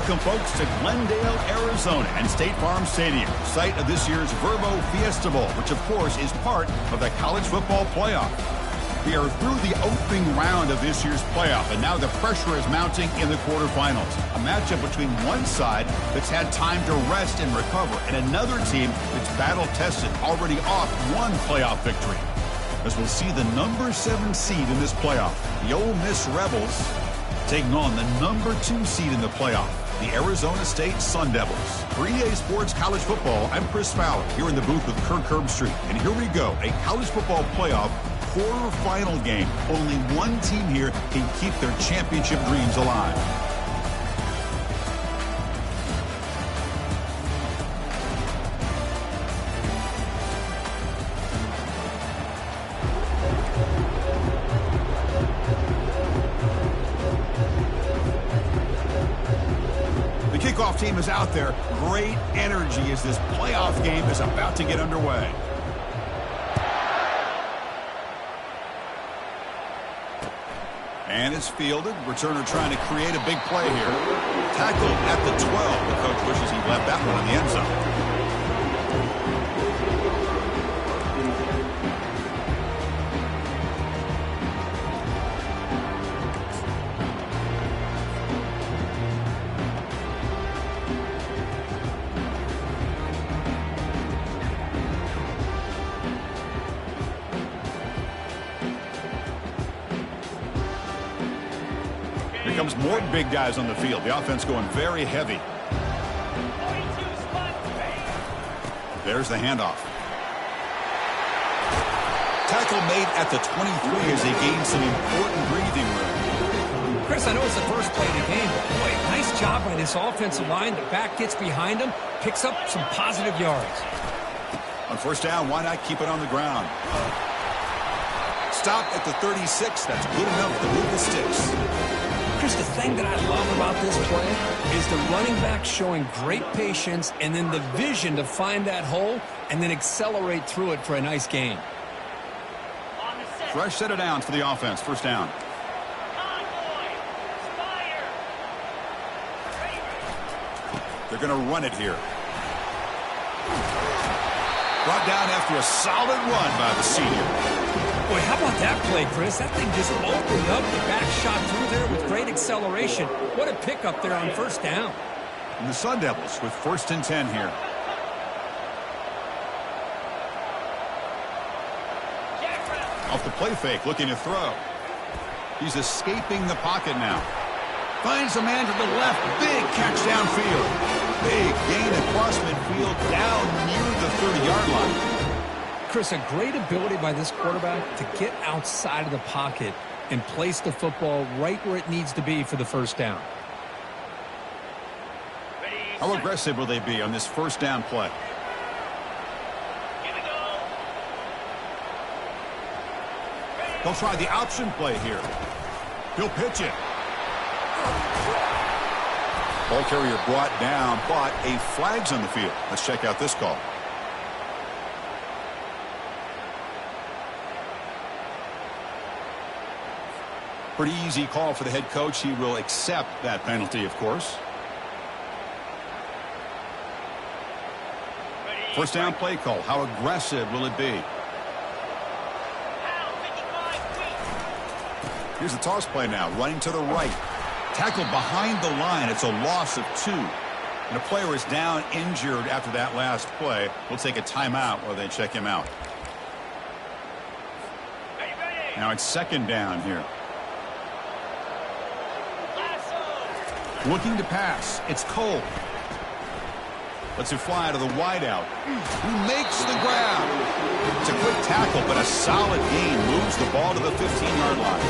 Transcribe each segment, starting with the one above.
Welcome, folks, to Glendale, Arizona and State Farm Stadium, site of this year's Verbo Fiesta Bowl, which, of course, is part of the college football playoff. We are through the opening round of this year's playoff, and now the pressure is mounting in the quarterfinals. A matchup between one side that's had time to rest and recover, and another team that's battle-tested, already off one playoff victory. As we'll see the number 7 seed in this playoff, the Ole Miss Rebels, taking on the number 2 seed in the playoff, the Arizona State Sun Devils. For EA Sports College Football, I'm Chris Fowler, here in the booth with Kirk Herbstreit. And here we go, a college football playoff quarterfinal game. Only one team here can keep their championship dreams alive. The kickoff team is out there. Great energy as this playoff game is about to get underway. And it's fielded. Returner trying to create a big play here. Tackled at the 12. The coach wishes he left that one in the end zone. Here comes more big guys on the field. The offense going very heavy. There's the handoff. Tackle made at the 23 as they gain some important breathing room. Chris, I know it's the first play of the game, but boy, nice job by this offensive line. The back gets behind him, picks up some positive yards. On first down, why not keep it on the ground? Stop at the 36. That's good enough to move the sticks. Chris, the thing that I love about this play is the running back showing great patience and then the vision to find that hole and then accelerate through it for a nice gain. Fresh set of downs for the offense. First down. They're going to run it here. Brought down after a solid run by the senior. Boy, how about that play, Chris? That thing just opened up. The back shot through there with great acceleration. What a pickup there on first down. And the Sun Devils with 1st and 10 here. Off the play fake, looking to throw. He's escaping the pocket now. Finds a man to the left. Big catch downfield. Big gain across midfield down near the 30-yard line. Chris, a great ability by this quarterback to get outside of the pocket and place the football right where it needs to be for the first down. How aggressive will they be on this first down play? Here we go. They'll try the option play here. He'll pitch it. Ball carrier brought down, but a flag's on the field. Let's check out this call. Pretty easy call for the head coach. He will accept that penalty, of course. First down play call. How aggressive will it be? Here's the toss play now. Running to the right. Tackled behind the line. It's a loss of 2. And a player is down injured after that last play. We'll take a timeout while they check him out. Now it's second down here. Looking to pass. It's Cole. Lets it fly to the wideout. Who makes the grab? It's a quick tackle, but a solid gain. Moves the ball to the 15-yard line.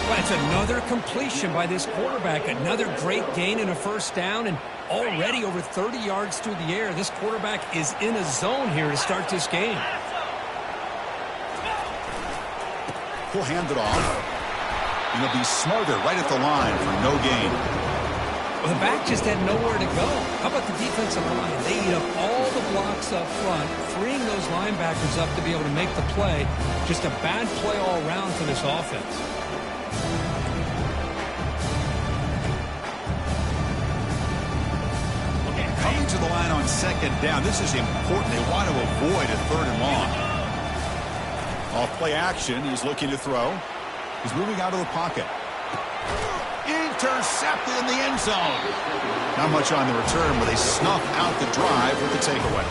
Well, it's another completion by this quarterback. Another great gain in a first down, and already over 30 yards through the air. This quarterback is in a zone here to start this game. He'll hand it off. And he'll be smothered right at the line for no gain. Well, the back just had nowhere to go. How about the defensive line? They eat up all the blocks up front, freeing those linebackers up to be able to make the play. Just a bad play all around for this offense. Gain to the line on second down. This is important. They want to avoid a third and long. Off play action. He's looking to throw. He's moving out of the pocket. Intercepted in the end zone. Not much on the return, but they snuff out the drive with the takeaway.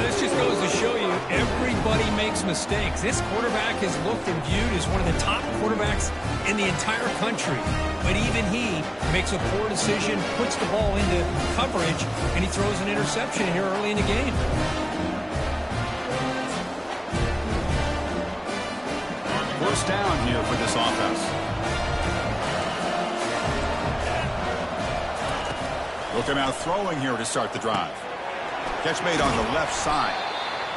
This just goes to show you, everybody makes mistakes. This quarterback is looked and viewed as one of the top quarterbacks in the entire country. But even he makes a poor decision, puts the ball into coverage, and he throws an interception here early in the game. First down here for this offense. Looking out throwing here to start the drive. Catch made on the left side.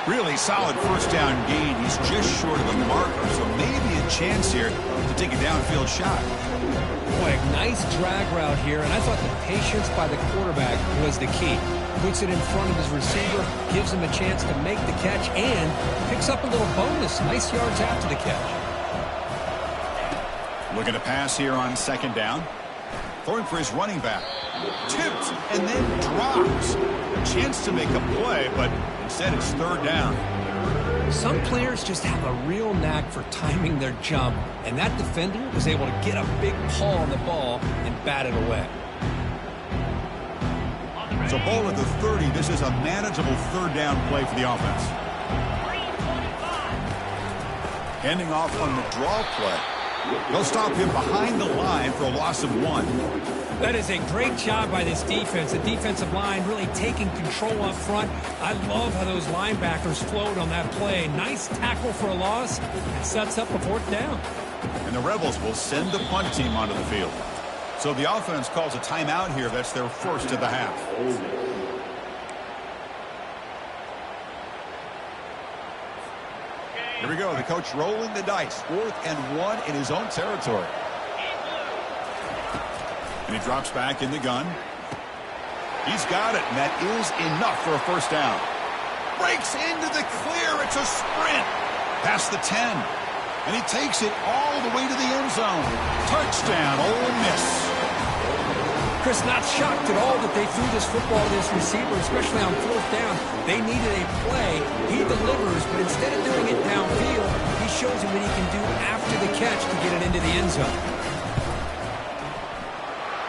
Really solid first down gain. He's just short of the marker, so maybe a chance here to take a downfield shot. Boy, a nice drag route here, and I thought the patience by the quarterback was the key. Puts it in front of his receiver, gives him a chance to make the catch, and picks up a little bonus. Nice yards after the catch. Looking to pass here on second down. Throwing for his running back. Tipped and then drops. A chance to make a play, but instead it's third down. Some players just have a real knack for timing their jump, and that defender was able to get a big paw on the ball and bat it away. So ball at the 30. This is a manageable third down play for the offense. Handing off on the draw play. They'll stop him behind the line for a loss of 1. That is a great job by this defense. The defensive line really taking control up front. I love how those linebackers flowed on that play. Nice tackle for a loss. It sets up a fourth down. And the Rebels will send the punt team onto the field. So the offense calls a timeout here. That's their first of the half. Here we go. The coach rolling the dice. 4th and 1 in his own territory. And he drops back in the gun. He's got it, and that is enough for a first down. Breaks into the clear. It's a sprint. Past the 10. And he takes it all the way to the end zone. Touchdown, Ole Miss. Chris, not shocked at all that they threw this football to this receiver, especially on 4th down. They needed a play. He delivers, but instead of doing it downfield, he shows him what he can do after the catch to get it into the end zone.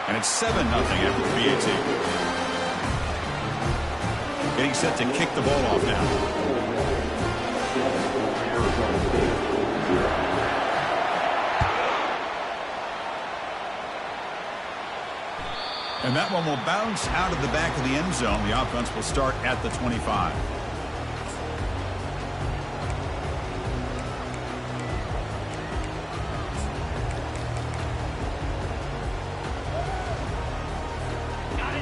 And it's 7-0 after the PAT. Getting set to kick the ball off now. And that one will bounce out of the back of the end zone. The offense will start at the 25.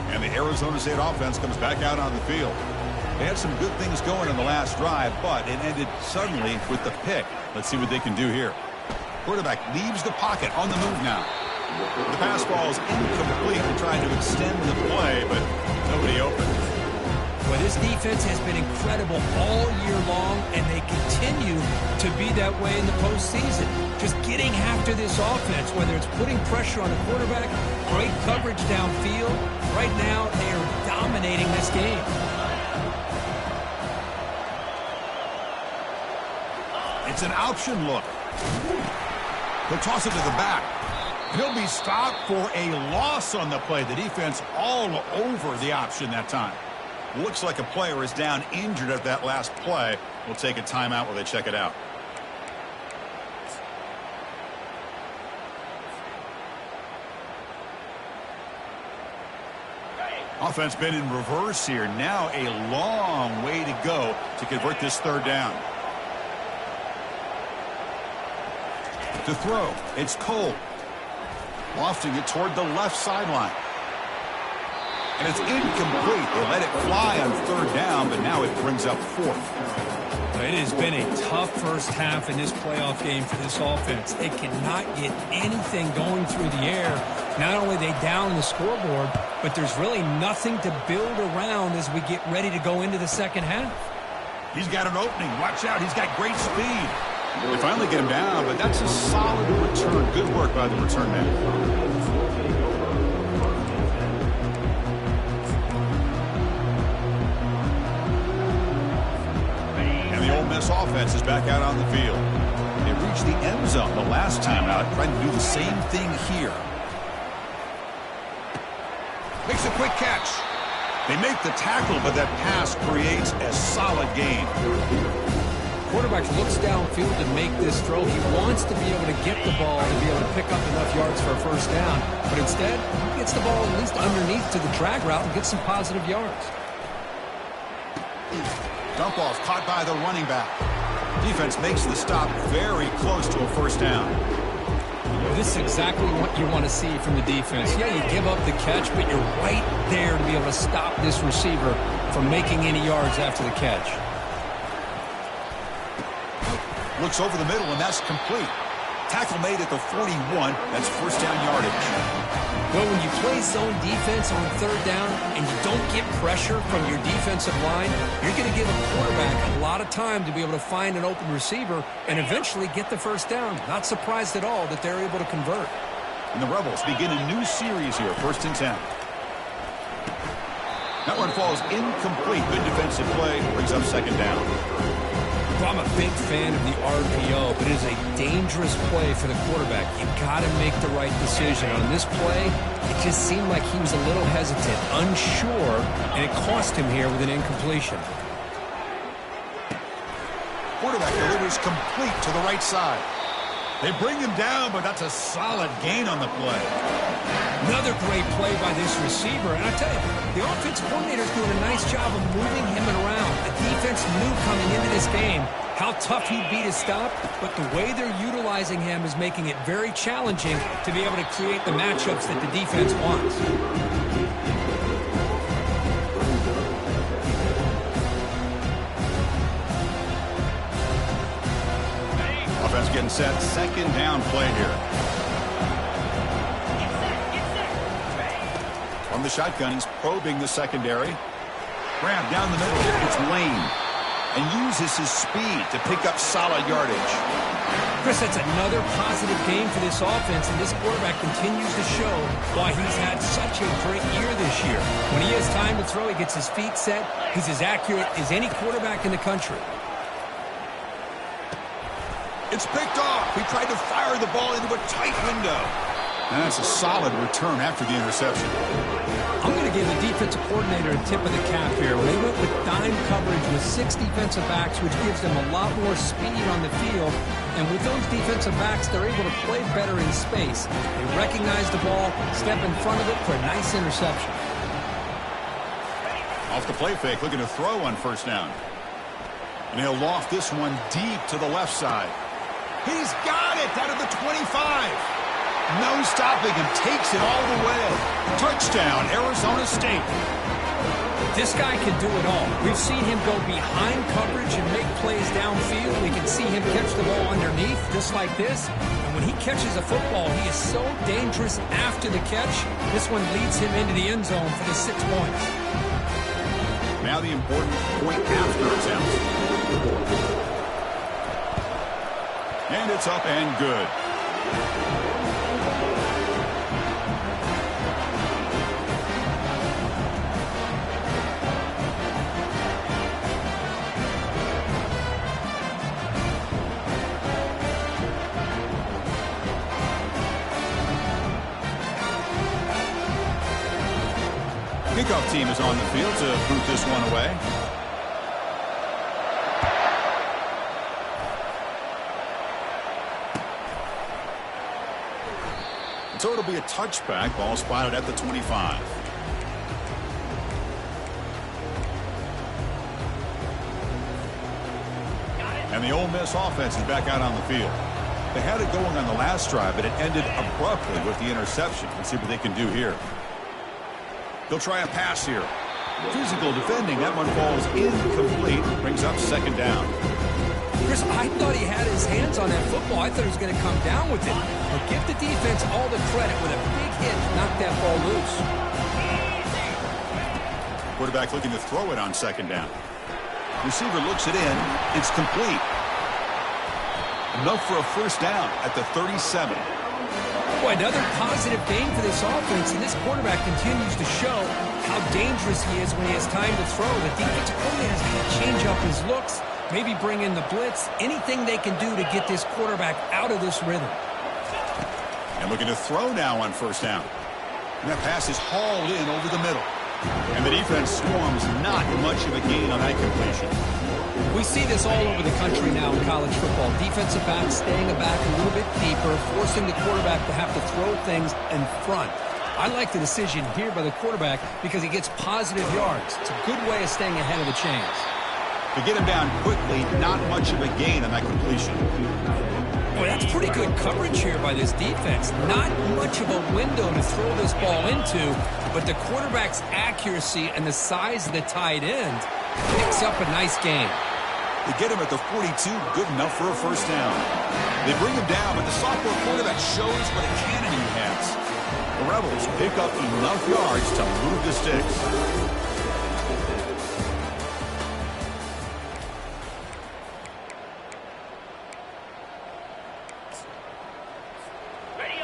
And the Arizona State offense comes back out on the field. They had some good things going in the last drive, but it ended suddenly with the pick. Let's see what they can do here. Quarterback leaves the pocket on the move now. The pass ball is incomplete. They're trying to extend the play, but nobody open. Well, this defense has been incredible all year long, and they continue to be that way in the postseason. Just getting after this offense, whether it's putting pressure on the quarterback, great coverage downfield. Right now, they are dominating this game. It's an option look. They'll toss it to the back. He'll be stopped for a loss on the play. The defense all over the option that time. Looks like a player is down injured at that last play. We'll take a timeout while they check it out. Offense been in reverse here. Now a long way to go to convert this third down. To throw, it's Cole. Lofting it toward the left sideline. And it's incomplete. They let it fly on third down, but now it brings up 4th. It has been a tough first half in this playoff game for this offense. They cannot get anything going through the air. Not only are they down the scoreboard, but there's really nothing to build around as we get ready to go into the second half. He's got an opening. Watch out. He's got great speed. They finally get him down, but that's a solid return. Good work by the return man. offense is back out on the field. They reached the end zone the last time out, trying to do the same thing here. Makes a quick catch. They make the tackle, but that pass creates a solid gain. Quarterback looks downfield to make this throw. He wants to be able to get the ball to be able to pick up enough yards for a first down. But instead, he gets the ball at least underneath to the drag route and gets some positive yards. Dump off caught by the running back. Defense makes the stop very close to a first down. This is exactly what you want to see from the defense. Yeah, you give up the catch, but you're right there to be able to stop this receiver from making any yards after the catch. Looks over the middle, and that's complete. Tackle made at the 41. That's first down yardage. Well, when you play zone defense on third down and you don't get pressure from your defensive line, you're going to give a quarterback a lot of time to be able to find an open receiver and eventually get the first down. Not surprised at all that they're able to convert. And the Rebels begin a new series here, 1st and 10. That one falls incomplete. Good defensive play. Brings up second down. Well, I'm a big fan of the RPO, but it is a dangerous play for the quarterback. You've got to make the right decision. On this play, it just seemed like he was a little hesitant, unsure, and it cost him here with an incompletion. Quarterback delivers complete to the right side. They bring him down, but that's a solid gain on the play. Another great play by this receiver. And I tell you, the offensive coordinator is doing a nice job of moving him around. The defense knew coming into this game how tough he'd be to stop, but the way they're utilizing him is making it very challenging to be able to create the matchups that the defense wants. Offense getting set. Second down play here. From the shotgun, he's probing the secondary. Grab down the middle. It's Lane. And uses his speed to pick up solid yardage. Chris, that's another positive game for this offense, and this quarterback continues to show why he's had such a great year this year. When he has time to throw, he gets his feet set. He's as accurate as any quarterback in the country. It's picked off. He tried to fire the ball into a tight window. And that's a solid return after the interception. I'm going to give the defensive coordinator a tip of the cap here. They went with dime coverage with 6 defensive backs, which gives them a lot more speed on the field. And with those defensive backs, they're able to play better in space. They recognize the ball, step in front of it for a nice interception. Off the play fake, looking to throw on first down. And he'll loft this one deep to the left side. He's got it out of the 25. No stopping him. Takes it all the way. Touchdown, Arizona State. This guy can do it all. We've seen him go behind coverage and make plays downfield. We can see him catch the ball underneath, just like this. And when he catches a football, he is so dangerous after the catch. This one leads him into the end zone for the 6 points. Now the important point after attempt. And it's up and good. Kickoff team is on the field to boot this one away. So it'll be a touchback. Ball spotted at the 25. And the Ole Miss offense is back out on the field. They had it going on the last drive, but it ended abruptly with the interception. Let's see what they can do here. They'll try a pass here. Physical defending. That one falls incomplete. Brings up second down. Chris, I thought he had his hands on that football. I thought he was going to come down with it. But give the defense all the credit with a big hit to knock that ball loose. Quarterback looking to throw it on second down. Receiver looks it in. It's complete. Enough for a first down at the 37. Boy, another positive game for this offense, and this quarterback continues to show how dangerous he is when he has time to throw. The defensive coordinator's got to change up his looks maybe bring in the blitz, anything they can do to get this quarterback out of this rhythm. And looking to throw now on first down. And that pass is hauled in over the middle. And the defense swarms, not much of a gain on that completion. We see this all over the country now in college football. Defensive backs staying back a little bit deeper, forcing the quarterback to have to throw things in front. I like the decision here by the quarterback because he gets positive yards. It's a good way of staying ahead of the chains. To get him down quickly, not much of a gain on that completion. Boy, that's pretty good coverage here by this defense. Not much of a window to throw this ball into, but the quarterback's accuracy and the size of the tight end picks up a nice gain. They get him at the 42, good enough for a first down. They bring him down, but the sophomore quarterback shows what a cannon he has. The Rebels pick up enough yards to move the sticks.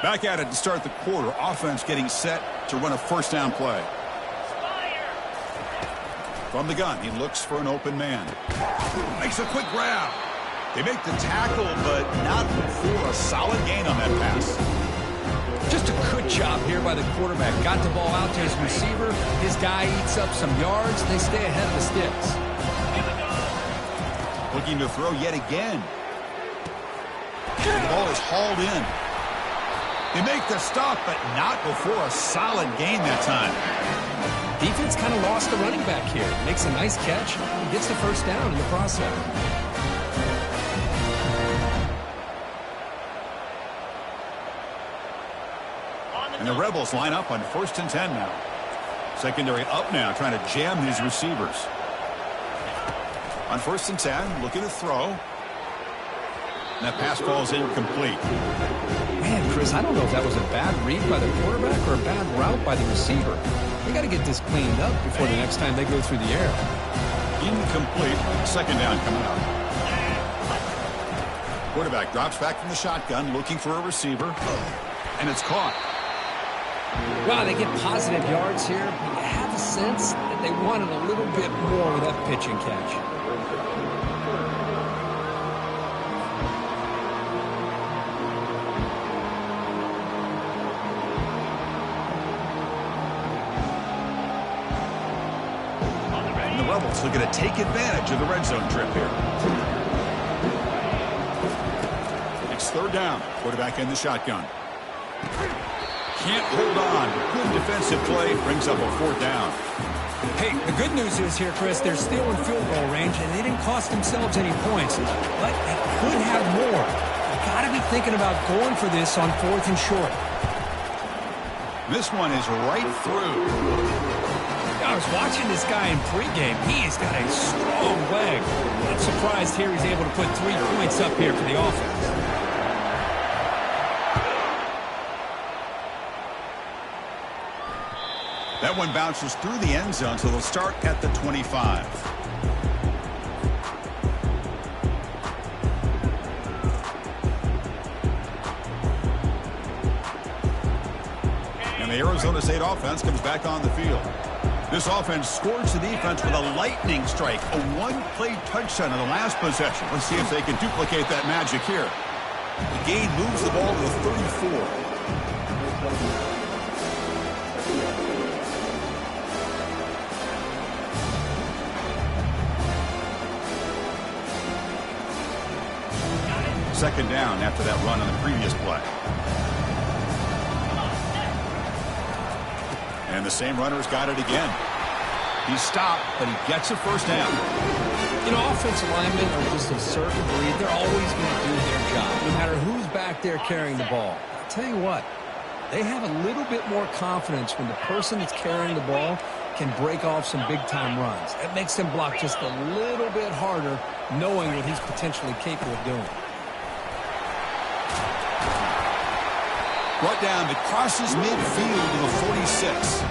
Back at it to start the quarter. Offense getting set to run a first down play. From the gun, he looks for an open man. Makes a quick grab. They make the tackle, but not for a solid gain on that pass. Just a good job here by the quarterback. Got the ball out to his receiver. His guy eats up some yards. They stay ahead of the sticks. Looking to throw yet again. The ball is hauled in. They make the stop, but not before a solid gain that time. Defense kind of lost the running back here. Makes a nice catch and gets the first down in the process. And the Rebels line up on 1st and 10 now. Secondary up now, trying to jam his receivers. On 1st and 10, looking to throw. And that pass falls incomplete. Man, Chris, I don't know if that was a bad read by the quarterback or a bad route by the receiver. They got to get this cleaned up before the next time they go through the air. Incomplete. Second down coming up. Quarterback drops back from the shotgun, looking for a receiver. And it's caught. Wow, they get positive yards here. But you have a sense that they wanted a little bit more with that pitch and catch. Looking to take advantage of the red zone trip here. It's third down. Quarterback in the shotgun. Can't hold on. Good defensive play. Brings up a fourth down. Hey, the good news is here, Chris, they're still in field goal range, and they didn't cost themselves any points. But they could have more. You got to be thinking about going for this on 4th and short. This one is right through. I was watching this guy in pregame. He's got a strong leg. I'm surprised here he's able to put 3 points up here for the offense. That one bounces through the end zone, so they'll start at the 25. And the Arizona State offense comes back on the field. This offense scores the defense with a lightning strike, a one-play touchdown in the last possession. Let's see if they can duplicate that magic here. The gain moves the ball to the 34. Second down after that run on the previous play. And the same runner's got it again. He's stopped, but he gets a first down. You know, offensive linemen are just a certain breed. They're always going to do their job, no matter who's back there carrying the ball. I'll tell you what, they have a little bit more confidence when the person that's carrying the ball can break off some big-time runs. That makes them block just a little bit harder, knowing what he's potentially capable of doing. Brought down that crosses midfield to the 46.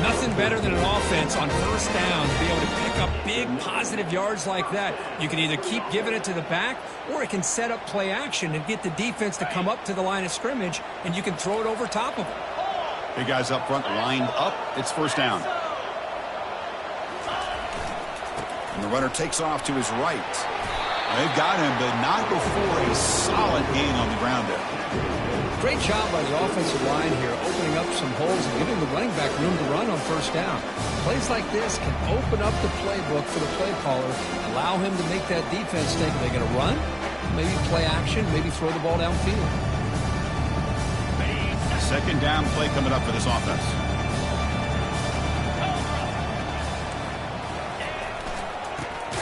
Nothing better than an offense on first down to be able to pick up big positive yards like that. You can either keep giving it to the back, or it can set up play action and get the defense to come up to the line of scrimmage, and you can throw it over top of them. Big guys up front lined up. It's first down. And the runner takes off to his right. They've got him, but not before a solid gain on the ground there. Great job by the offensive line here, opening up some holes and giving the running back room to run on first down. Plays like this can open up the playbook for the play caller, allow him to make that defense think, are they going to run? Maybe play action, maybe throw the ball downfield. Second down play coming up for this offense.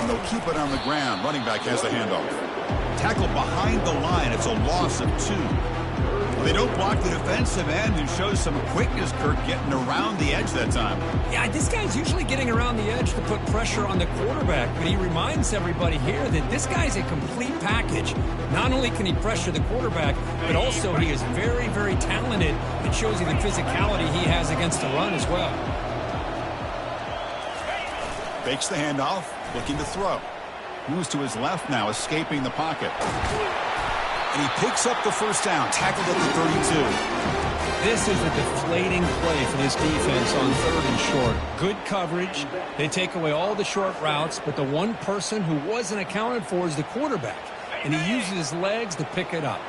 And they'll keep it on the ground. Running back has the handoff. Tackle behind the line. It's a loss of 2. They don't block the defensive end and shows some quickness, Kirk, getting around the edge that time. Yeah, this guy's usually getting around the edge to put pressure on the quarterback, but he reminds everybody here that this guy's a complete package. Not only can he pressure the quarterback, but also he is very, very talented. It shows you the physicality he has against the run as well. Fakes the handoff, looking to throw. Moves to his left now, escaping the pocket. And he picks up the first down, tackled at the 32. This is a deflating play for this defense on 3rd and short. Good coverage. They take away all the short routes, but the one person who wasn't accounted for is the quarterback. And he uses his legs to pick it up.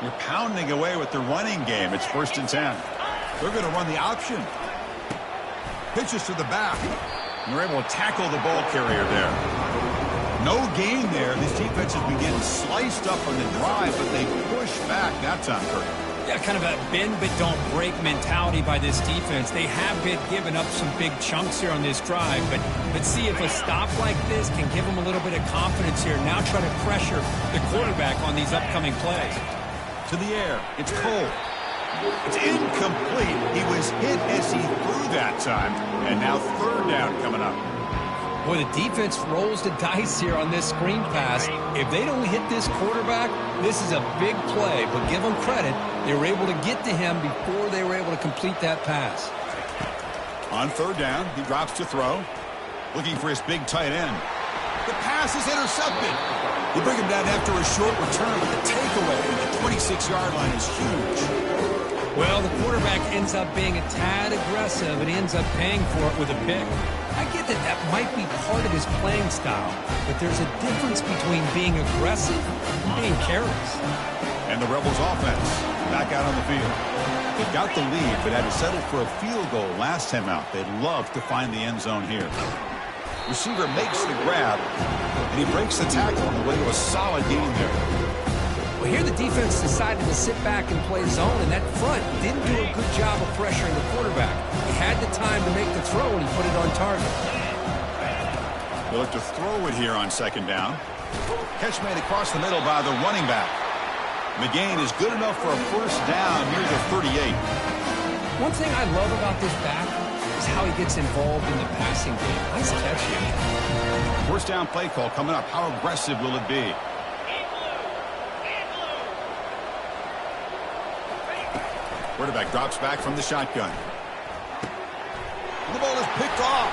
You're pounding away with the running game. It's 1st and 10. They're going to run the option. Pitches to the back. And they're able to tackle the ball carrier there. No gain there. This defense has been getting sliced up on the drive, but they push back that time, Kirk. Yeah, kind of a bend but don't break mentality by this defense. They have been giving up some big chunks here on this drive, but let's see if a stop like this can give them a little bit of confidence here. Now try to pressure the quarterback on these upcoming plays. To the air. It's Cole. It's incomplete. He was hit as he threw that time, and now 3rd down coming up. Boy, the defense rolls the dice here on this screen pass. If they don't hit this quarterback, this is a big play. But give them credit, they were able to get to him before they were able to complete that pass. On 3rd down, he drops to throw. Looking for his big tight end. The pass is intercepted. They bring him down after a short return, but the takeaway at the 26-yard line is huge. Well, the quarterback ends up being a tad aggressive, and he ends up paying for it with a pick. I get that that might be part of his playing style, but there's a difference between being aggressive and being careless. And the Rebels offense back out on the field. They've got the lead, but had to settle for a field goal last time out. They'd love to find the end zone here. Receiver makes the grab, and he breaks the tackle on the way to a solid gain there. Well, here the defense decided to sit back and play zone, and that front didn't do a good job of pressuring the quarterback. He had the time to make the throw, and he put it on target. They look to throw it here on 2nd down. Catch made across the middle by the running back. The gain is good enough for a 1st down near the 38. One thing I love about this back is how he gets involved in the passing game. Nice catch here. 1st down play call coming up. How aggressive will it be? Quarterback drops back from the shotgun. And the ball is picked off.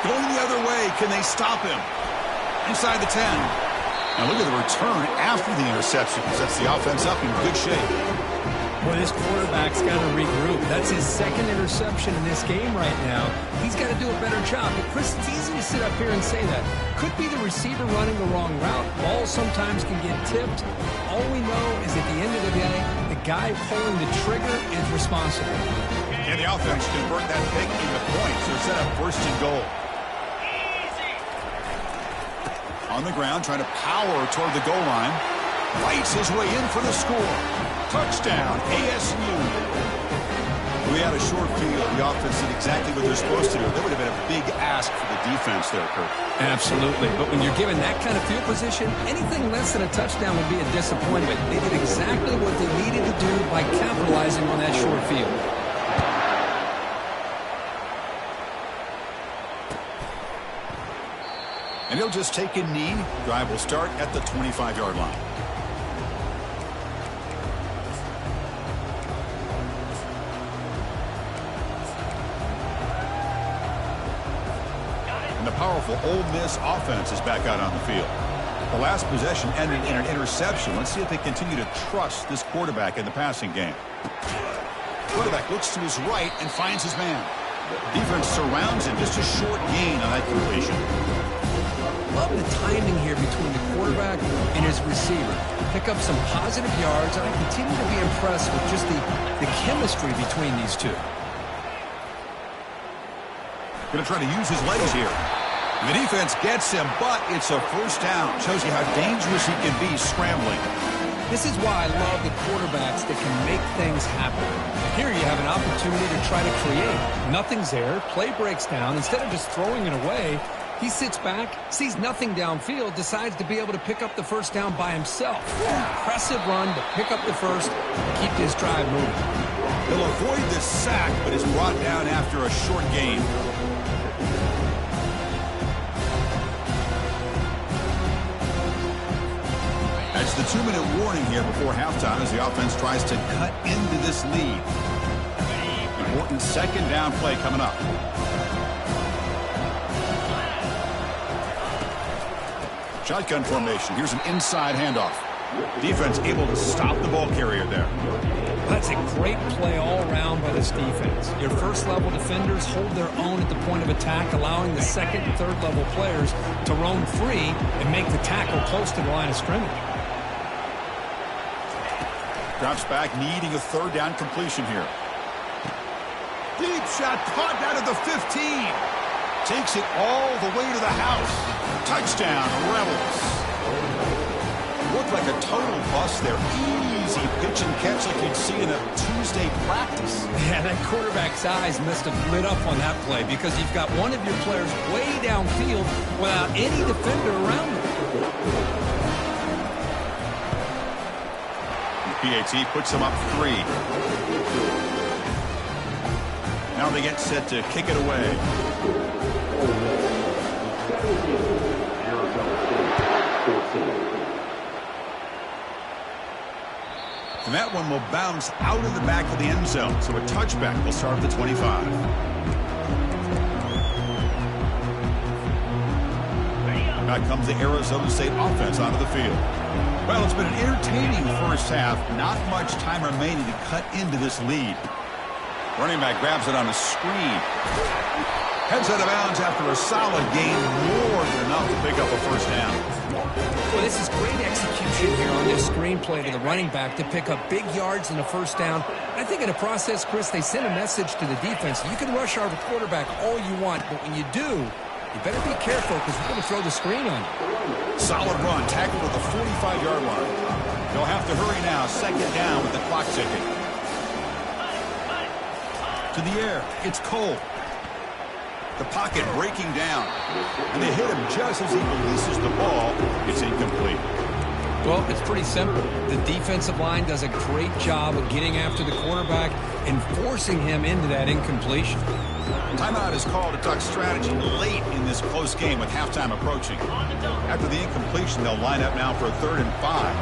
Going the other way. Can they stop him? Inside the 10. Now look at the return after the interception. Sets the offense up in good shape. Boy, this quarterback's got to regroup. That's his 2nd interception in this game right now. He's got to do a better job. But, Chris, it's easy to sit up here and say that. Could be the receiver running the wrong route. Balls sometimes can get tipped. All we know is at the end of the day, the guy pulling the trigger is responsible. And the offense convert that pick into points. They're set up 1st and goal. On the ground, trying to power toward the goal line. Fights his way in for the score. Touchdown, ASU. We had a short field. The offense did exactly what they're supposed to do. That would have been a big ask for the defense there, Kirk. Absolutely. But when you're given that kind of field position, anything less than a touchdown would be a disappointment. They did exactly what they needed to do by capitalizing on that short field. And he'll just take a knee. Drive will start at the 25-yard line. And the powerful Ole Miss offense is back out on the field. The last possession ended in an interception. Let's see if they continue to trust this quarterback in the passing game. Quarterback looks to his right and finds his man. Defense surrounds him. Just a short gain on that completion. Love the timing here between the quarterback and his receiver. Pick up some positive yards, and I continue to be impressed with just the chemistry between these two. Going to try to use his legs here. The defense gets him, but it's a first down. Shows you how dangerous he can be scrambling. This is why I love the quarterbacks that can make things happen. Here you have an opportunity to try to create. Nothing's there. Play breaks down. Instead of just throwing it away, he sits back, sees nothing downfield, decides to be able to pick up the first down by himself. Impressive run to pick up the first, keep this drive moving. He'll avoid the sack, but is brought down after a short gain. That's the 2-minute warning here before halftime as the offense tries to cut into this lead. Important second down play coming up. Shotgun formation. Here's an inside handoff. Defense able to stop the ball carrier there. That's a great play all around by this defense. Your first-level defenders hold their own at the point of attack, allowing the second and third-level players to roam free and make the tackle close to the line of scrimmage. Drops back, needing a third down completion here. Deep shot, caught out of the 15. Takes it all the way to the house. Touchdown, Rebels. Looked like a total bust there. Easy pitch and catch like you'd see in a Tuesday practice. Yeah, that quarterback's eyes must have lit up on that play because you've got one of your players way downfield without any defender around him. PAT puts them up 3. Now they get set to kick it away. And that one will bounce out of the back of the end zone. So a touchback will start at the 25. Back comes the Arizona State offense onto the field. Well, it's been an entertaining first half. Not much time remaining to cut into this lead. Running back grabs it on a screen. Heads out of bounds after a solid gain, more than enough to pick up a first down. Well, this is great execution here on this screenplay to the running back to pick up big yards and a first down. I think in the process, Chris, they send a message to the defense. You can rush our quarterback all you want, but when you do, you better be careful because we're going to throw the screen on you. Solid run, tackled at the 45-yard line. They'll have to hurry now, second down with the clock ticking. To the air, it's Cole. The pocket breaking down. And they hit him just as he releases the ball. It's incomplete. Well, it's pretty simple. The defensive line does a great job of getting after the quarterback and forcing him into that incompletion. Timeout is called to talk strategy late in this close game with halftime approaching. After the incompletion, they'll line up now for a 3rd and 5.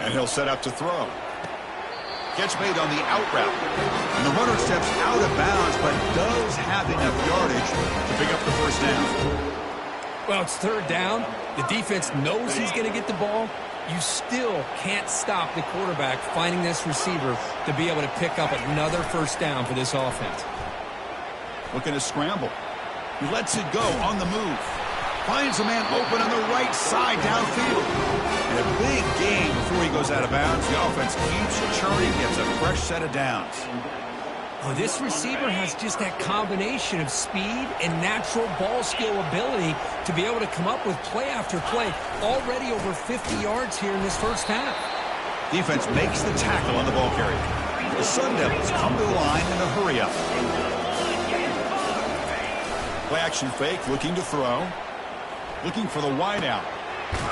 And he'll set up to throw. Catch made on the out route. And the runner steps out of bounds, but does have enough yardage to pick up the first down. Well, it's 3rd down. The defense knows he's going to get the ball. You still can't stop the quarterback finding this receiver to be able to pick up another first down for this offense. Looking to scramble. He lets it go on the move. Finds a man open on the right side downfield. And a big gain before he goes out of bounds. The offense keeps churning, gets a fresh set of downs. Oh, this receiver has just that combination of speed and natural ball skill ability to be able to come up with play after play. Already over 50 yards here in this first half. Defense makes the tackle on the ball carrier. The Sun Devils come to the line in a hurry-up. Play action fake, looking to throw. Looking for the wide out.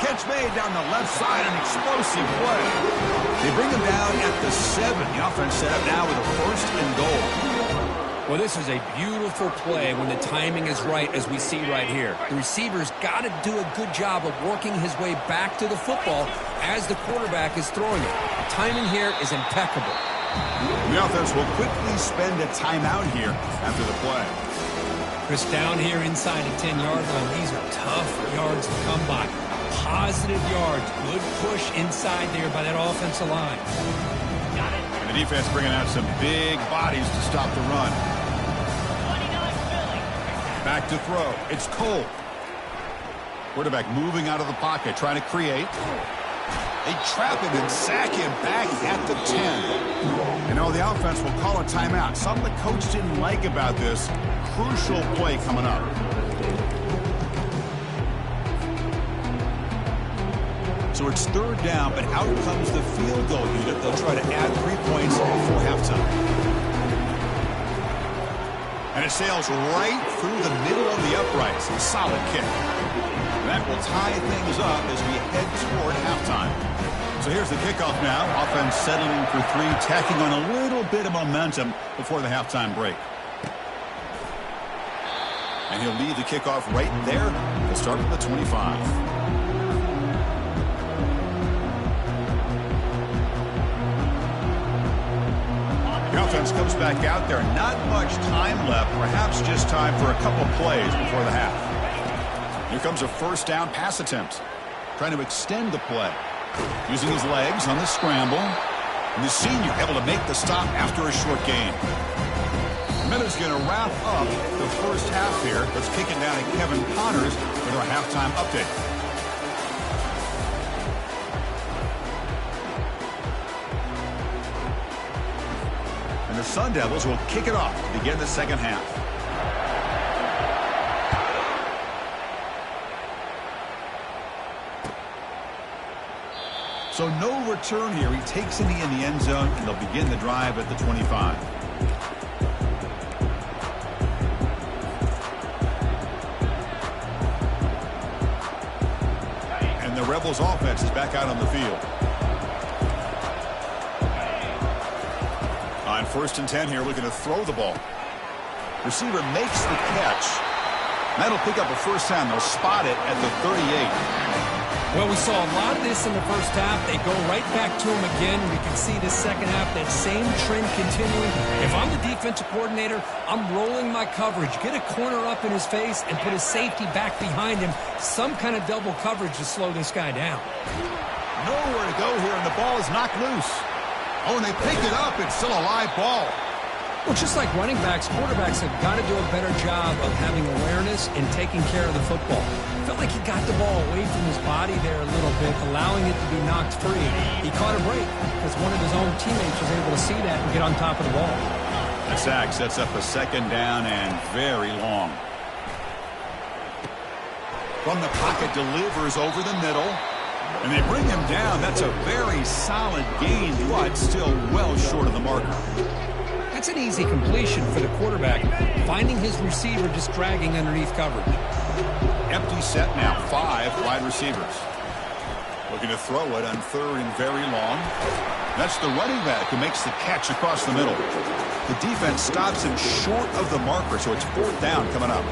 Catch made down the left side, an explosive play. They bring him down at the 7. The offense set up now with a 1st and goal. Well, this is a beautiful play when the timing is right, as we see right here. The receiver's got to do a good job of working his way back to the football as the quarterback is throwing it. The timing here is impeccable. The offense will quickly spend a timeout here after the play. Chris, down here inside the 10-yard line, these are tough yards to come by. positive yards. Good push inside there by that offensive line. And the defense bringing out some big bodies to stop the run. Back to throw. It's Cole. Quarterback moving out of the pocket, trying to create. They trap him and sack him back at the 10. You know, the offense will call a timeout. Something the coach didn't like about this. Crucial play coming up. So it's third down, but out comes the field goal unit. They'll try to add 3 points before halftime. And it sails right through the middle of the uprights. A solid kick. That will tie things up as we head toward halftime. So here's the kickoff now. Offense settling for 3, tacking on a little bit of momentum before the halftime break. And he'll lead the kickoff right there. He'll start with the 25. The offense comes back out there. Not much time left. Perhaps just time for a couple plays before the half. Here comes a first down pass attempt. Trying to extend the play. Using his legs on the scramble. And the senior able to make the stop after a short gain. Miller's going to wrap up the first half here. Let's kick it down to Kevin Connors with our halftime update. And the Sun Devils will kick it off to begin the second half. So no return here. He takes it in the end zone, and they'll begin the drive at the 25. And the Rebels offense is back out on the field. On 1st and 10 here, looking to throw the ball. Receiver makes the catch. That'll pick up a first down. They'll spot it at the 38. Well, we saw a lot of this in the first half. They go right back to him again. We can see the second half, that same trend continuing. If I'm the defensive coordinator, I'm rolling my coverage. Get a corner up in his face and put a safety back behind him. Some kind of double coverage to slow this guy down. Nowhere to go here, and the ball is knocked loose. Oh, and they pick it up. It's still a live ball. Well, just like running backs, quarterbacks have got to do a better job of having awareness and taking care of the football. Felt like he got the ball away from his body there a little bit, allowing it to be knocked free. He caught a break because one of his own teammates was able to see that and get on top of the ball. The sack sets up a second down and very long. From the pocket, delivers over the middle. And they bring him down. That's a very solid gain, but still well short of the marker. That's an easy completion for the quarterback, finding his receiver just dragging underneath coverage. Empty set now, 5 wide receivers. Looking to throw it on 3rd and very long. That's the running back who makes the catch across the middle. The defense stops him short of the marker, so it's 4th down coming up.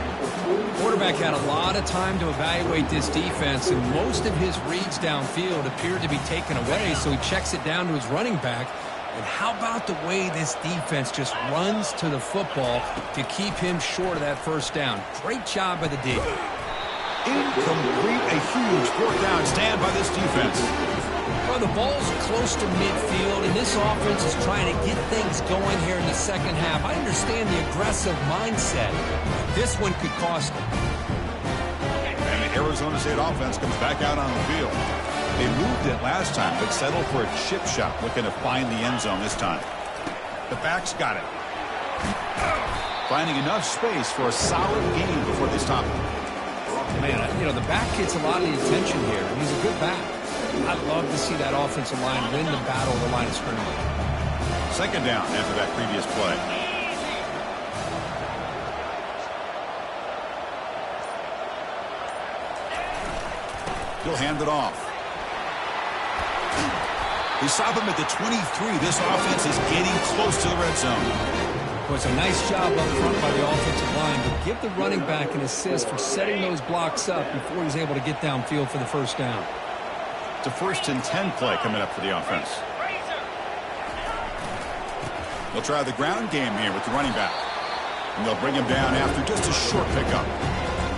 Quarterback had a lot of time to evaluate this defense, and most of his reads downfield appeared to be taken away, so he checks it down to his running back. And how about the way this defense just runs to the football to keep him short of that first down? Great job by the D. Incomplete, a huge 4th down stand by this defense. Well, the ball's close to midfield, and this offense is trying to get things going here in the second half. I understand the aggressive mindset. This one could cost them. And the Arizona State offense comes back out on the field. They moved it last time, but settled for a chip shot, looking to find the end zone this time. The back's got it. Finding enough space for a solid gain before they stop him. Man, you know, the back gets a lot of the attention here. He's a good back. I'd love to see that offensive line win the battle of the line of scrimmage. Second down after that previous play. He'll hand it off. They stop him at the 23. This offense is getting close to the red zone. Well, it's a nice job up front by the offensive line, but give the running back an assist for setting those blocks up before he's able to get downfield for the first down. It's a 1st and 10 play coming up for the offense. They'll try the ground game here with the running back. And they'll bring him down after just a short pickup.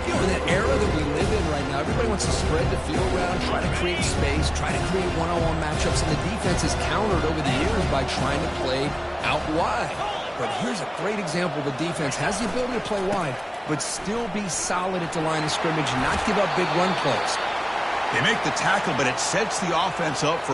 You know, in that era that we live in right now, everybody wants to spread the field around, try to create space, try to create one-on-one matchups, and the defense has countered over the years by trying to play out wide. But here's a great example. The defense has the ability to play wide, but still be solid at the line of scrimmage, not give up big run plays. They make the tackle, but it sets the offense up for...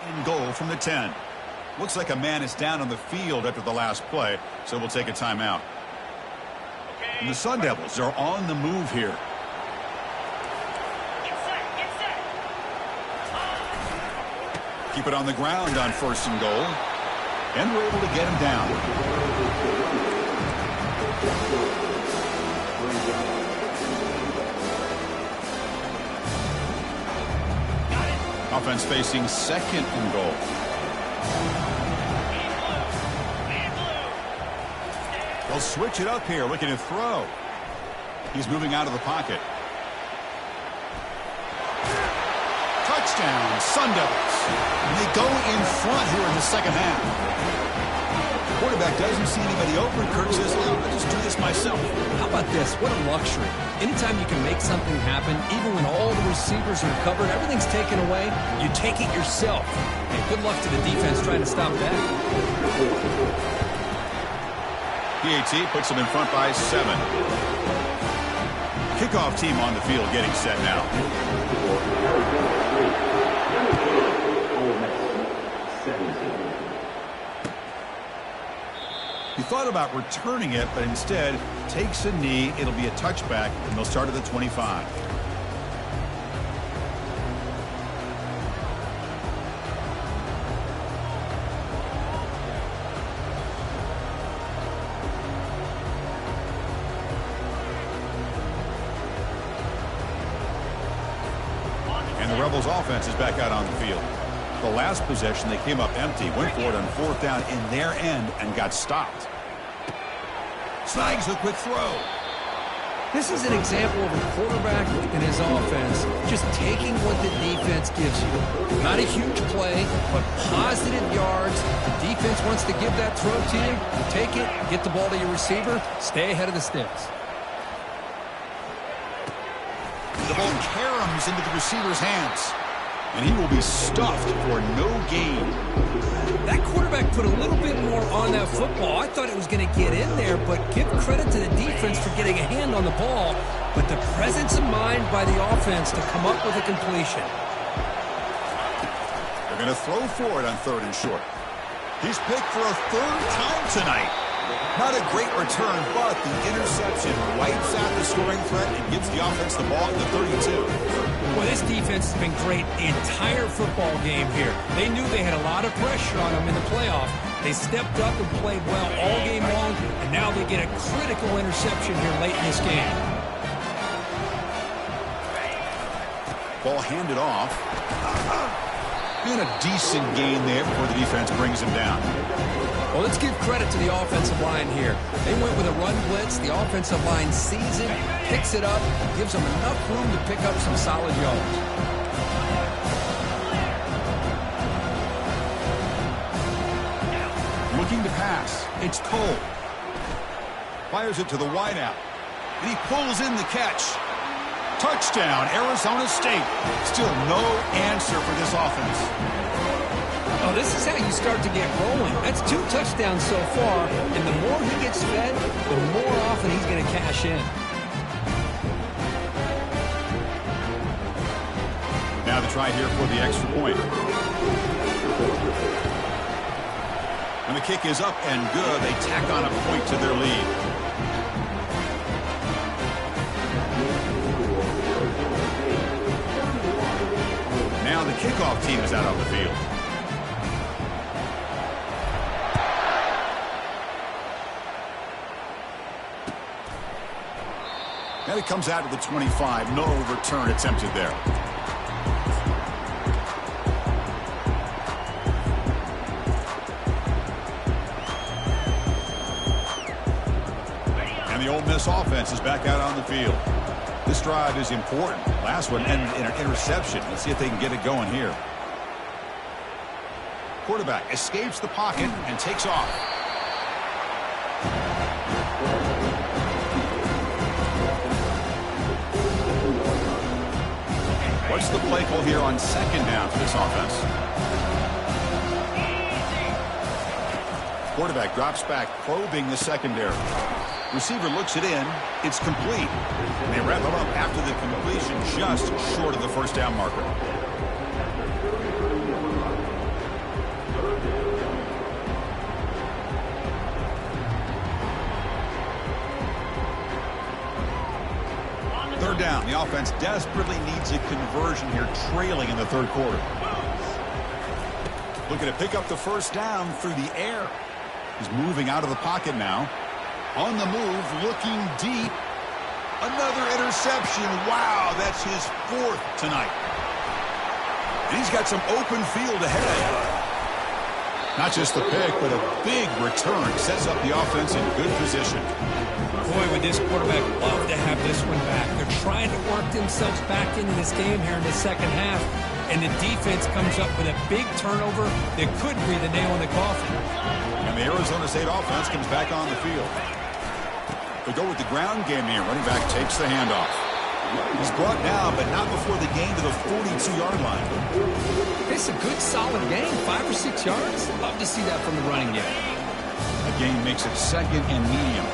And goal from the 10. Looks like a man is down on the field after the last play, so we'll take a timeout. And the Sun Devils are on the move here. Keep it on the ground on 1st and goal. And we're able to get him down. Offense facing 2nd and goal. They'll switch it up here, looking to throw. He's moving out of the pocket. Touchdown, Sun Devils. And they go in front here in the 2nd half. Quarterback doesn't see anybody open. Kirk says, oh, I'll just do this myself. How about this? What a luxury. Anytime you can make something happen, even when all the receivers are covered, everything's taken away, you take it yourself. And good luck to the defense trying to stop that. PAT puts them in front by 7. Kickoff team on the field getting set now. He thought about returning it, but instead takes a knee. It'll be a touchback, and they'll start at the 25. And the Rebels offense is back out on the field. The last possession, they came up empty, went for it on 4th down in their end and got stopped. Snags a quick throw. This is an example of a quarterback and his offense just taking what the defense gives you. Not a huge play, but positive yards. The defense wants to give that throw to you. You take it, get the ball to your receiver, stay ahead of the sticks. The ball caroms into the receiver's hands. And he will be stuffed for no gain. That quarterback put a little bit more on that football. I thought it was going to get in there, but give credit to the defense for getting a hand on the ball. But the presence of mind by the offense to come up with a completion. They're going to throw for it on 3rd and short. He's picked for a 3rd time tonight. Not a great return, but the interception wipes out the scoring threat and gives the offense the ball at the 32. Well, this defense has been great the entire football game here. They knew they had a lot of pressure on them in the playoff. They stepped up and played well all game long, and now they get a critical interception here late in this game. Ball handed off. And a decent gain there before the defense brings him down. Well, let's give credit to the offensive line here. They went with a run blitz. The offensive line sees it, picks it up, gives them enough room to pick up some solid yards. Looking to pass. It's Cole. Fires it to the wideout. And he pulls in the catch. Touchdown, Arizona State. Still no answer for this offense. Oh, this is how you start to get rolling. That's 2 touchdowns so far, and the more he gets fed, the more often he's going to cash in. Now the try here for the extra point. And the kick is up and good. They tack on a point to their lead. Now the kickoff team is out on the field. And it comes out to the 25. No return attempted there. And the Ole Miss offense is back out on the field. This drive is important. Last one ended in an interception. Let's see if they can get it going here. Quarterback escapes the pocket and takes off. What's the play call here on second down for this offense? Quarterback drops back, probing the secondary. Receiver looks it in. It's complete. They wrap him up after the completion, just short of the first down marker. Third down. The offense desperately needs a conversion here, trailing in the third quarter. Looking to pick up the first down through the air. He's moving out of the pocket now. On the move, looking deep. Another interception. Wow, that's his fourth tonight. And he's got some open field ahead. Not just the pick, but a big return. Sets up the offense in good position. Boy, would this quarterback love to have this one back. They're trying to work themselves back into this game here in the second half. And the defense comes up with a big turnover that could be the nail in the coffin. And the Arizona State offense comes back on the field. They go with the ground game here. Running back takes the handoff. He's brought down, but not before the gain to the 42-yard line. It's a good, solid gain, 5 or 6 yards. Love to see that from the running game. A gain makes it second and medium.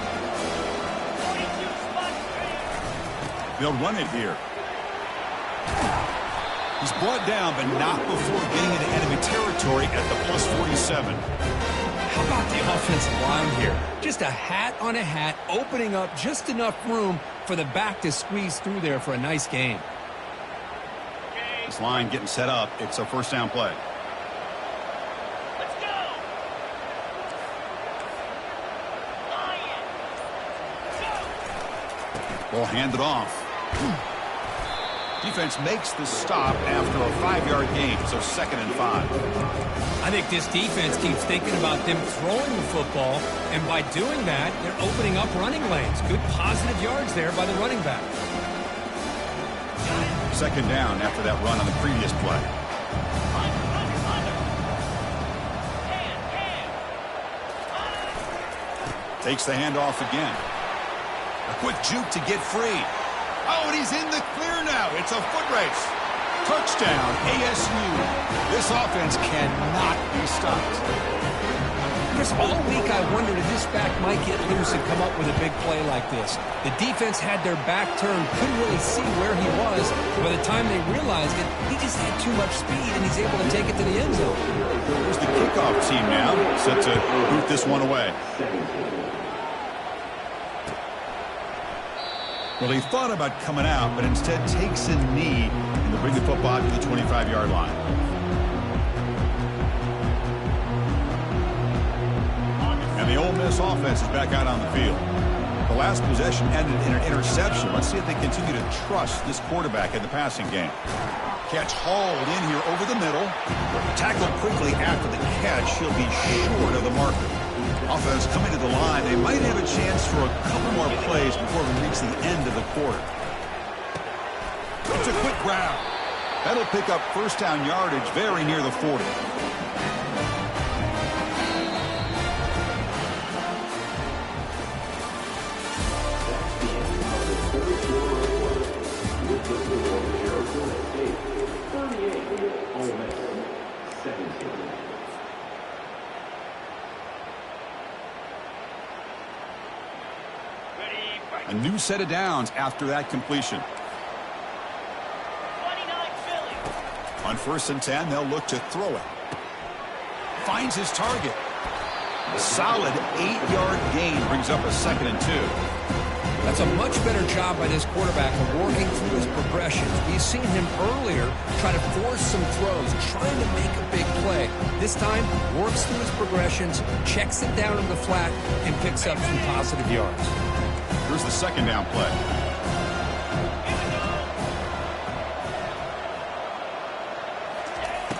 They'll run it here. He's brought down, but not before getting into enemy territory at the plus 47. How about the offensive line here? Just a hat on a hat, opening up just enough room for the back to squeeze through there for a nice gain. This line getting set up. It's a first down play. Let's go. Ball handed off. Defense makes the stop after a 5-yard gain, so 2nd and 5. I think this defense keeps thinking about them throwing the football, and by doing that, they're opening up running lanes. Good positive yards there by the running back. 2nd down after that run on the previous play. Takes the handoff again. A quick juke to get free. Oh, and he's in the clear now. It's a foot race. Touchdown, ASU. This offense cannot be stopped. Chris, all week I wondered if this back might get loose and come up with a big play like this. The defense had their back turned, couldn't really see where he was. By the time they realized it, he just had too much speed, and he's able to take it to the end zone. Here's the kickoff team now, set to boot this one away. Well, he thought about coming out, but instead takes a knee and to bring the football to the 25-yard line. And the Ole Miss offense is back out on the field. The last possession ended in an interception. Let's see if they continue to trust this quarterback in the passing game. Catch hauled in here over the middle. Tackled quickly after the catch. He'll be short of the marker. Offense coming to the line. They might have a chance for a couple more plays before we reach the end of the quarter. It's a quick grab. That'll pick up first down yardage very near the 40. A new set of downs after that completion. 29 Philly. On 1st and 10, they'll look to throw it. Finds his target. A solid 8-yard gain brings up a 2nd and 2. That's a much better job by this quarterback of working through his progressions. We've seen him earlier try to force some throws, trying to make a big play. This time, works through his progressions, checks it down in the flat, and picks up some positive yards. Here's the 2nd down play.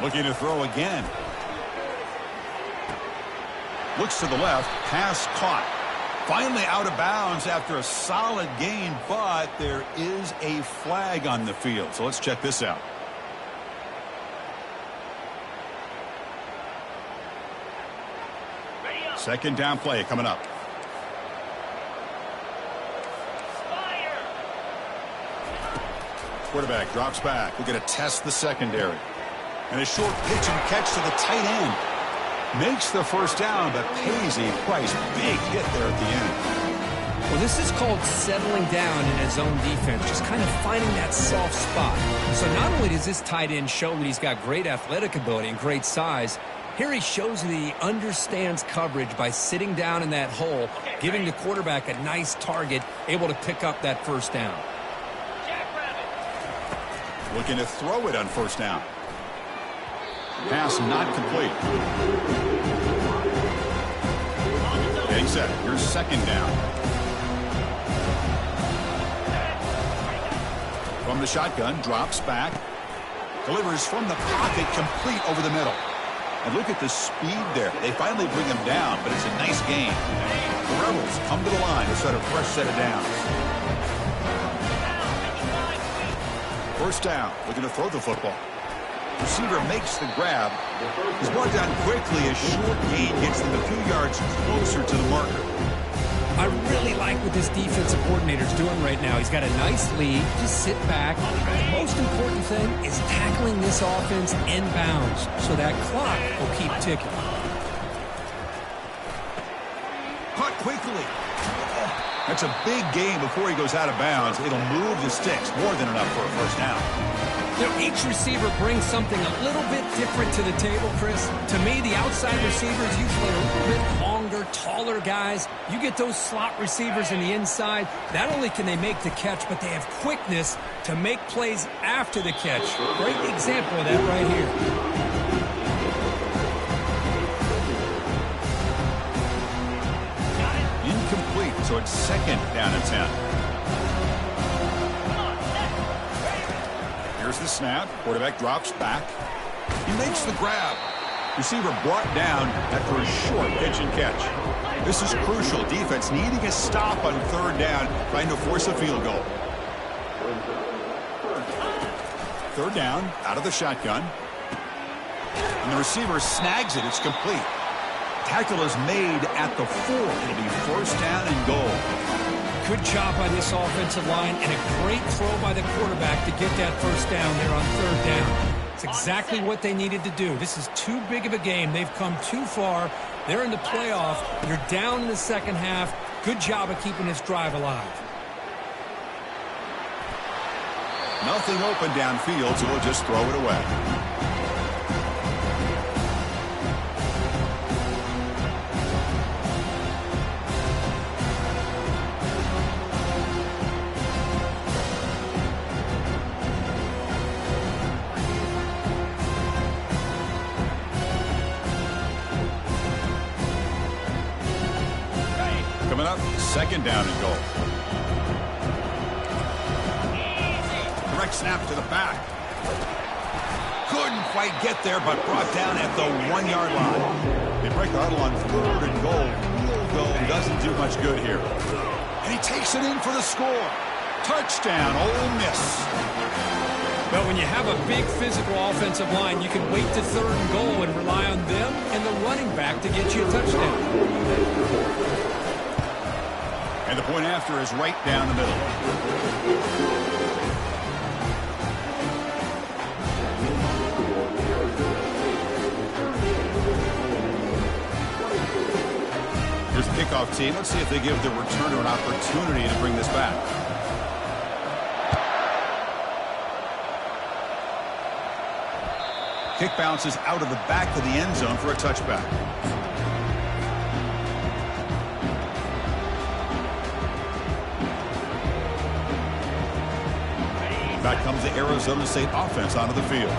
Looking to throw again. Looks to the left. Pass caught. Finally out of bounds after a solid gain, but there is a flag on the field. So let's check this out. Second down play coming up. Fire. Quarterback drops back. We're going to test the secondary. And a short pitch and catch to the tight end. Makes the first down, but pays a price. Big hit there at the end. Well, this is called settling down in his own defense, just kind of finding that soft spot. So not only does this tight end show that he's got great athletic ability and great size, here he shows that he understands coverage by sitting down in that hole, giving the quarterback a nice target, able to pick up that first down. Jackrabbit. Looking to throw it on first down. Pass not complete. Big set. Here's second down. From the shotgun, drops back. Delivers from the pocket, complete over the middle. And look at the speed there. They finally bring him down, but it's a nice game. The Rebels come to the line to start a fresh set of downs. First down. Looking to throw the football. Receiver makes the grab. He's brought down quickly. A short gain gets them a few yards closer to the marker. I really like what this defensive coordinator's doing right now. He's got a nice lead. Just sit back. The most important thing is tackling this offense inbounds so that clock will keep ticking. Caught quickly. That's a big gain before he goes out of bounds. It'll move the sticks. More than enough for a first down. You know, each receiver brings something a little bit different to the table, Chris. To me, the outside receiver is usually a little bit longer, taller guys. You get those slot receivers in the inside, not only can they make the catch, but they have quickness to make plays after the catch. Great example of that right here. Incomplete, so it's second down and 10. Here's the snap. Quarterback drops back. He makes the grab. Receiver brought down after a short pitch and catch. This is crucial. Defense needing a stop on third down, trying to force a field goal. Third down, out of the shotgun. And the receiver snags it. It's complete. Tackle is made at the 4. It'll be first down and goal. Good job by this offensive line and a great throw by the quarterback to get that first down there on third down. It's exactly what they needed to do. This is too big of a game. They've come too far. They're in the playoff. You're down in the second half. Good job of keeping this drive alive. Nothing open downfield, so we'll just throw it away. Coming up, second down and goal. Direct snap to the back. Couldn't quite get there, but brought down at the 1-yard line. They break the huddle on third and goal. Field goal doesn't do much good here. And he takes it in for the score. Touchdown, Ole Miss. Well, when you have a big physical offensive line, you can wait to third and goal and rely on them and the running back to get you a touchdown. And the point after is right down the middle. Here's the kickoff team. Let's see if they give the returner an opportunity to bring this back. Kick bounces out of the back of the end zone for a touchback. Back comes the Arizona State offense onto the field.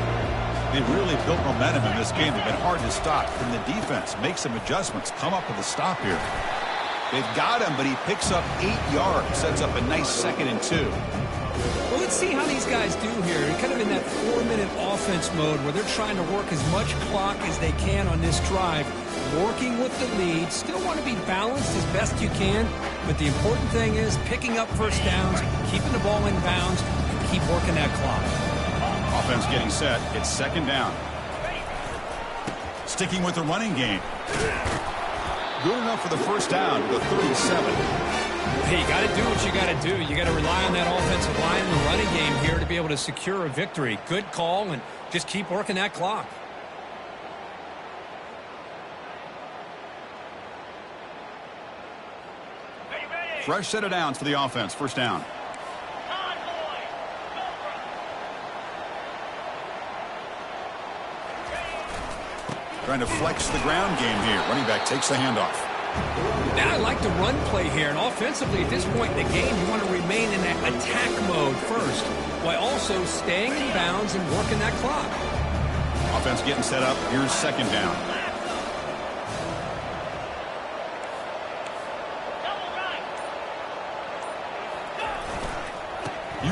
They've really built momentum in this game. They've been hard to stop. Can the defense make some adjustments? Come up with a stop here. They've got him, but he picks up 8 yards. Sets up a nice 2nd and 2. Well, let's see how these guys do here. Kind of in that 4-minute offense mode where they're trying to work as much clock as they can on this drive, working with the lead. Still want to be balanced as best you can, but the important thing is picking up first downs, keeping the ball in bounds, and keep working that clock. Offense getting set. It's second down. Sticking with the running game. Good enough for the first down to the 37. Hey, you got to do what you got to do. You got to rely on that offensive line and the running game here to be able to secure a victory. Good call, and just keep working that clock. Fresh set of downs for the offense. First down. Trying to flex the ground game here. Running back takes the handoff. Now I like the run play here, and offensively at this point in the game, you want to remain in that attack mode first, while also staying in bounds and working that clock. Offense getting set up. Here's second down.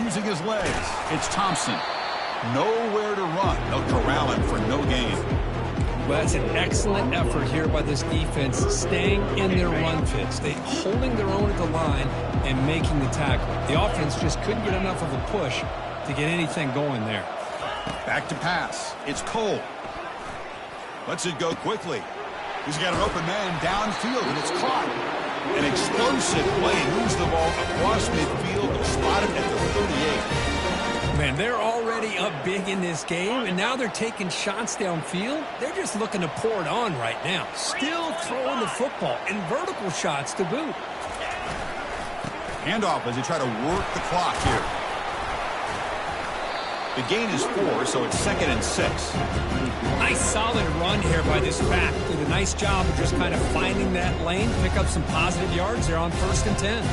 Using his legs, it's Thompson. Nowhere to run. They'll corral him for no gain. Well, that's an excellent effort here by this defense, staying in their run fits. They holding their own at the line and making the tackle. The offense just couldn't get enough of a push to get anything going there. Back to pass. It's Cole. Lets it go quickly. He's got an open man downfield, and it's caught. An explosive play. Moves the ball across midfield, spotted at the 38. Man, they're already up big in this game, and now they're taking shots downfield. They're just looking to pour it on right now. Still throwing the football, and vertical shots to boot. Handoff as they try to work the clock here. The gain is 4, so it's 2nd and 6. Nice solid run here by this back. Did a nice job of just kind of finding that lane, pick up some positive yards there on 1st and 10.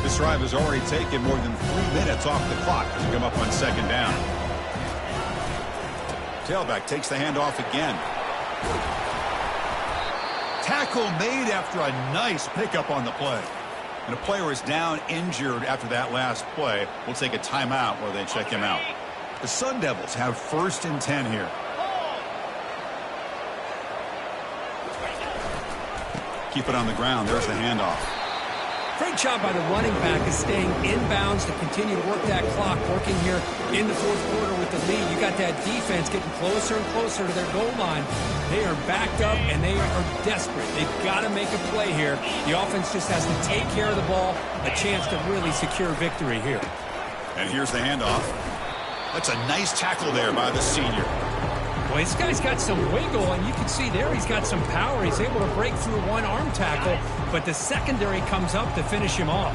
This drive has already taken more than 3 minutes off the clock as we come up on second down. Tailback takes the handoff again. Tackle made after a nice pickup on the play. And a player is down injured after that last play. We'll take a timeout while they check him out. The Sun Devils have 1st and 10 here. Keep it on the ground. There's the handoff. Great job by the running back is staying inbounds to continue to work that clock, working here in the 4th quarter with the lead. You got that defense getting closer and closer to their goal line. They are backed up, and they are desperate. They've got to make a play here. The offense just has to take care of the ball, a chance to really secure victory here. And here's the handoff. That's a nice tackle there by the senior. Well, this guy's got some wiggle, and you can see there he's got some power. He's able to break through one arm tackle, but the secondary comes up to finish him off.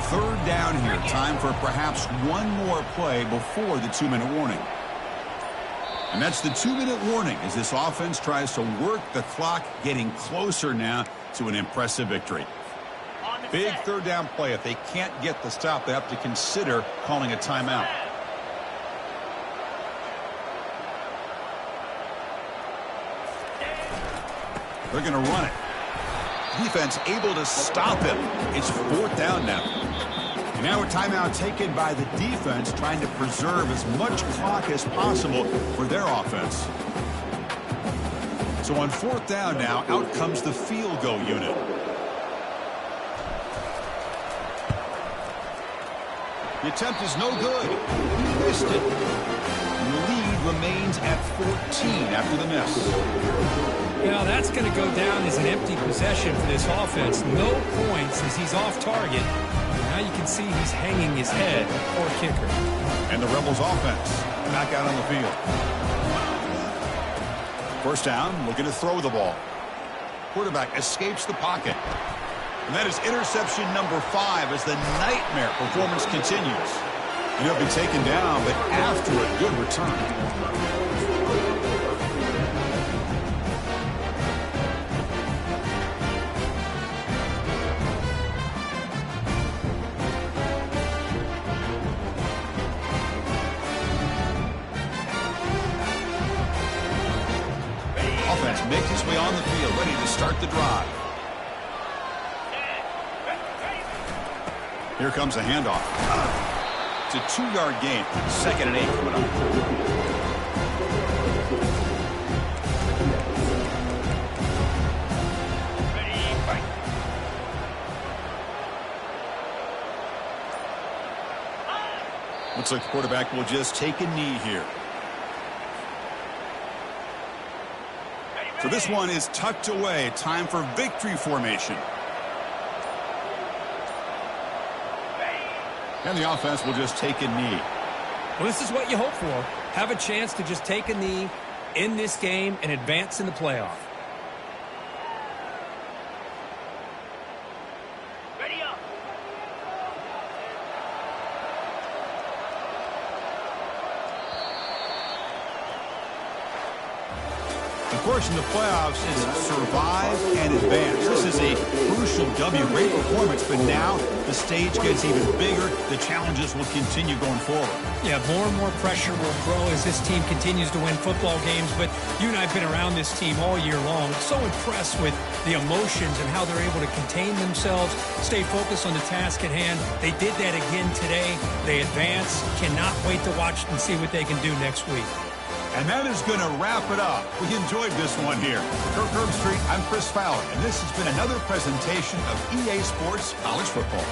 3rd down here. Time for perhaps one more play before the 2-minute warning. And that's the 2-minute warning as this offense tries to work the clock, getting closer now to an impressive victory. Big 3rd down play. If they can't get the stop, they have to consider calling a timeout. They're going to run it. Defense able to stop him. It's 4th down now. And now a timeout taken by the defense, trying to preserve as much clock as possible for their offense. So on 4th down now, out comes the field goal unit. The attempt is no good. He missed it. The lead remains at 14 after the miss. Now that's going to go down as an empty possession for this offense. No points as he's off target. Now you can see he's hanging his head. Poor kicker. And the Rebels offense back out on the field. 1st down, looking to throw the ball. Quarterback escapes the pocket. And that is interception number 5 as the nightmare performance continues. And he'll be taken down, but after a good return. Makes its way on the field, ready to start start the drive. Here comes a handoff. It's a 2-yard gain. 2nd and 8 coming up. Looks like the quarterback will just take a knee here. So this one is tucked away. Time for victory formation. And the offense will just take a knee. Well, this is what you hope for. Have a chance to just take a knee in this game and advance in the playoff. Ready up. Of course, in the playoffs, it's survive and advance. This is a crucial W. Great performance, but now the stage gets even bigger. The challenges will continue going forward. Yeah, more and more pressure will grow as this team continues to win football games, but you and I have been around this team all year long. So impressed with the emotions and how they're able to contain themselves, stay focused on the task at hand. They did that again today. They advance. Cannot wait to watch and see what they can do next week. And that is going to wrap it up. We enjoyed this one here. Kirk Herbstreit, I'm Chris Fowler, and this has been another presentation of EA Sports College Football.